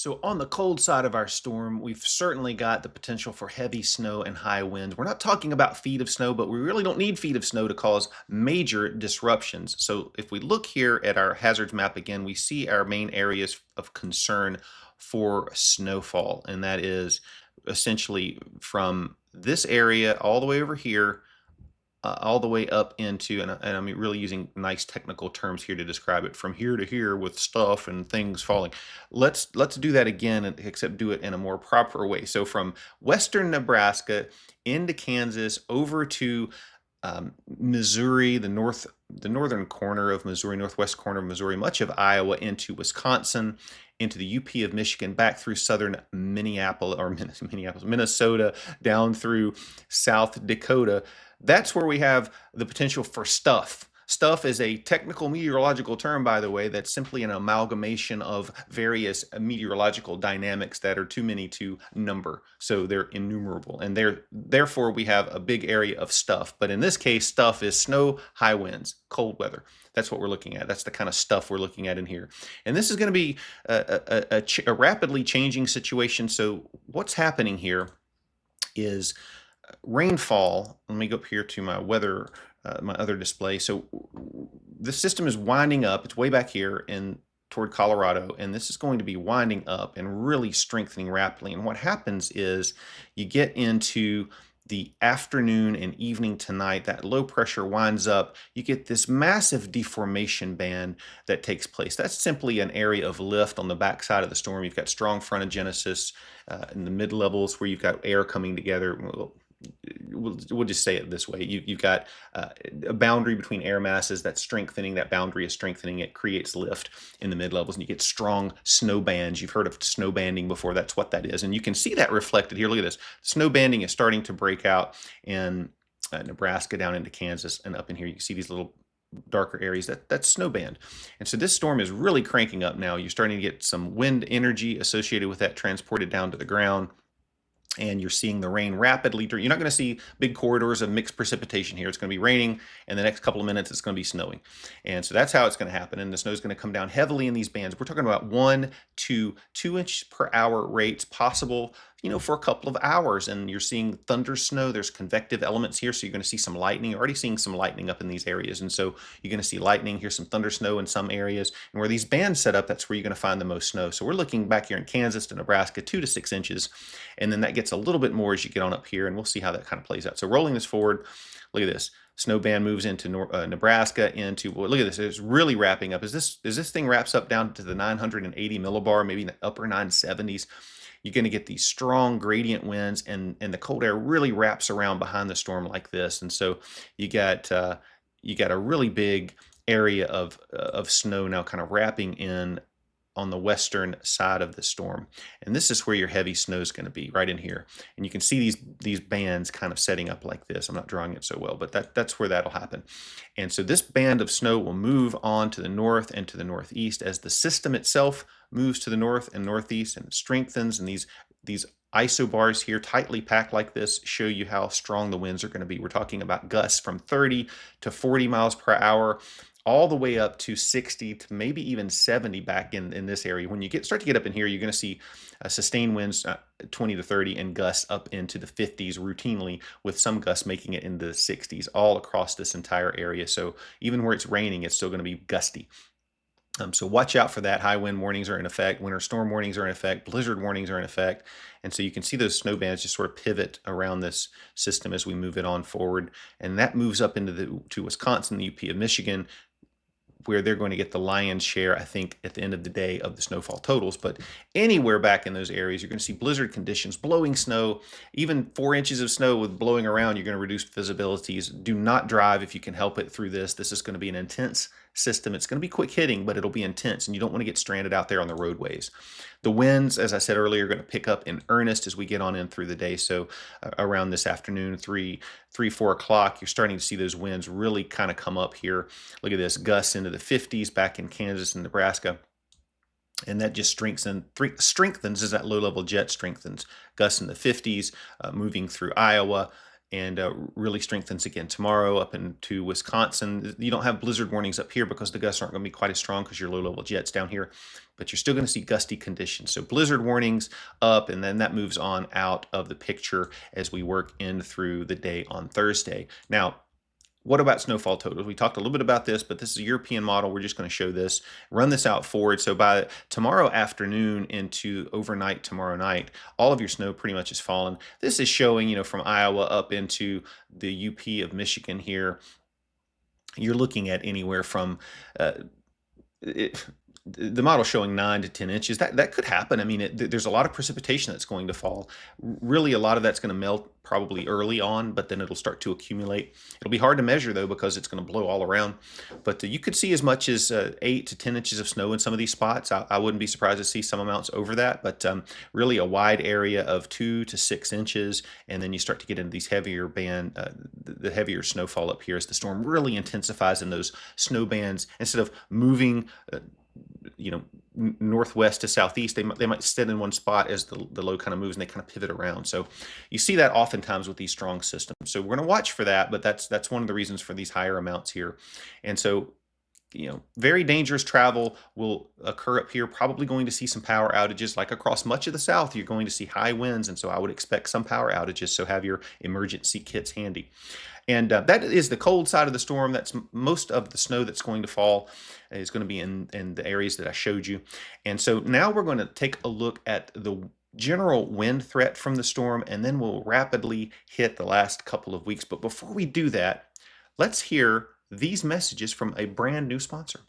So, on the cold side of our storm, we've certainly got the potential for heavy snow and high winds. We're not talking about feet of snow, but we really don't need feet of snow to cause major disruptions. So, if we look here at our hazards map again, we see our main areas of concern for snowfall, and that is essentially from this area all the way over here all the way up into, and I'm really using nice technical terms here to describe it, from here to here with stuff and things falling. Let's do that again, except do it in a more proper way. So from western Nebraska into Kansas over to Missouri, the northern corner of Missouri, northwest corner of Missouri, much of Iowa, into Wisconsin, into the UP of Michigan, back through southern Minneapolis or Minneapolis, Minnesota, down through South Dakota. That's where we have the potential for stuff. Stuff is a technical meteorological term, by the way, that's simply an amalgamation of various meteorological dynamics that are too many to number. So they're innumerable. And therefore, we have a big area of stuff. But in this case, stuff is snow, high winds, cold weather. That's what we're looking at. That's the kind of stuff we're looking at in here. And this is going to be a rapidly changing situation. So what's happening here is rainfall. Let me go up here to my weather, my other display. So the system is winding up. It's way back here in toward Colorado, and this is going to be winding up and really strengthening rapidly. And what happens is you get into the afternoon and evening tonight, that low pressure winds up, you get this massive deformation band that takes place. That's simply an area of lift on the backside of the storm. You've got strong frontogenesis in the mid levels where you've got air coming together. We'll just say it this way. You've got a boundary between air masses that's strengthening. That boundary is strengthening. It creates lift in the mid levels, and you get strong snow bands. You've heard of snow banding before. That's what that is. And you can see that reflected here. Look at this. Snow banding is starting to break out in Nebraska down into Kansas and up in here. You can see these little darker areas. That's snow band. And so this storm is really cranking up now. You're starting to get some wind energy associated with that transported down to the ground, and you're seeing the rain rapidly. You're not going to see big corridors of mixed precipitation here. It's going to be raining, and the next couple of minutes it's going to be snowing. And so that's how it's going to happen. And the snow is going to come down heavily in these bands. We're talking about 1 to 2 inch per hour rates possible, for a couple of hours. And you're seeing thunder snow. There's convective elements here, so you're going to see some lightning. You're already seeing some lightning up in these areas. And so you're going to see lightning. Here's some thunder snow in some areas. And where these bands set up, that's where you're going to find the most snow. So we're looking back here in Kansas to Nebraska, 2 to 6 inches. And then that gets a little bit more as you get on up here, and we'll see how that kind of plays out. So rolling this forward, look at this. Snow band moves into Nebraska, well, look at this. It's really wrapping up. As this thing wraps up down to the 980 millibar, maybe in the upper 970s, you're going to get these strong gradient winds, and the cold air really wraps around behind the storm like this. And so you got a really big area of snow now kind of wrapping in on the western side of the storm. And this is where your heavy snow is going to be, right in here. And you can see these bands kind of setting up like this. I'm not drawing it so well, but that's where that'll happen. And so this band of snow will move on to the north and to the northeast as the system itself moves to the north and northeast, and it strengthens. And these isobars here, tightly packed like this, show you how strong the winds are going to be. We're talking about gusts from 30 to 40 miles per hour, all the way up to 60 to maybe even 70 back in this area. When you start to get up in here, you're going to see sustained winds 20 to 30 and gusts up into the 50s routinely, with some gusts making it into the 60s all across this entire area. So even where it's raining, it's still going to be gusty. So watch out for that. High wind warnings are in effect. Winter storm warnings are in effect. Blizzard warnings are in effect. And so you can see those snow bands just sort of pivot around this system as we move it on forward. And that moves up to Wisconsin, the UP of Michigan, where they're going to get the lion's share, I think, at the end of the day of the snowfall totals. But anywhere back in those areas, you're going to see blizzard conditions, blowing snow, even 4 inches of snow with blowing around. You're going to reduce visibilities. Do not drive if you can help it through this. This is going to be an intense system. It's going to be quick hitting, but it'll be intense, and you don't want to get stranded out there on the roadways. The winds, as I said earlier, are going to pick up in earnest as we get on in through the day. So around this afternoon, 4 o'clock, you're starting to see those winds really kind of come up here. Look at this, gusts into the 50s back in Kansas and Nebraska. And that just strengthens as that low-level jet strengthens. Gusts in the 50s, moving through Iowa, and really strengthens again tomorrow up into Wisconsin. You don't have blizzard warnings up here because the gusts aren't going to be quite as strong because your low-level jet's down here, but you're still going to see gusty conditions. So blizzard warnings up, and then that moves on out of the picture as we work in through the day on Thursday. Now, what about snowfall totals? We talked a little bit about this, but this is a European model. We're just going to show this, run this out forward. So by tomorrow afternoon into overnight tomorrow night, all of your snow pretty much is fallen. This is showing, from Iowa up into the UP of Michigan here. You're looking at anywhere from the model showing 9 to 10 inches. That could happen. I mean, there's a lot of precipitation that's going to fall. Really, a lot of that's going to melt probably early on, but then it'll start to accumulate. It'll be hard to measure, though, because it's going to blow all around. But you could see as much as 8 to 10 inches of snow in some of these spots. I wouldn't be surprised to see some amounts over that, but really a wide area of 2 to 6 inches, and then you start to get into these heavier the heavier snowfall up here as the storm really intensifies in those snow bands. Instead of moving northwest to southeast, they might sit in one spot as the low kind of moves, and they kind of pivot around. So you see that oftentimes with these strong systems. So we're going to watch for that, but that's one of the reasons for these higher amounts here. And so very dangerous travel will occur up here. Probably going to see some power outages, like across much of the South. You're going to see high winds, and so I would expect some power outages. So have your emergency kits handy. And that is the cold side of the storm. That's most of the snow that's going to fall is going to be in the areas that I showed you. And so now we're going to take a look at the general wind threat from the storm, and then we'll rapidly hit the last couple of weeks. But before we do that, let's hear these messages from a brand new sponsor.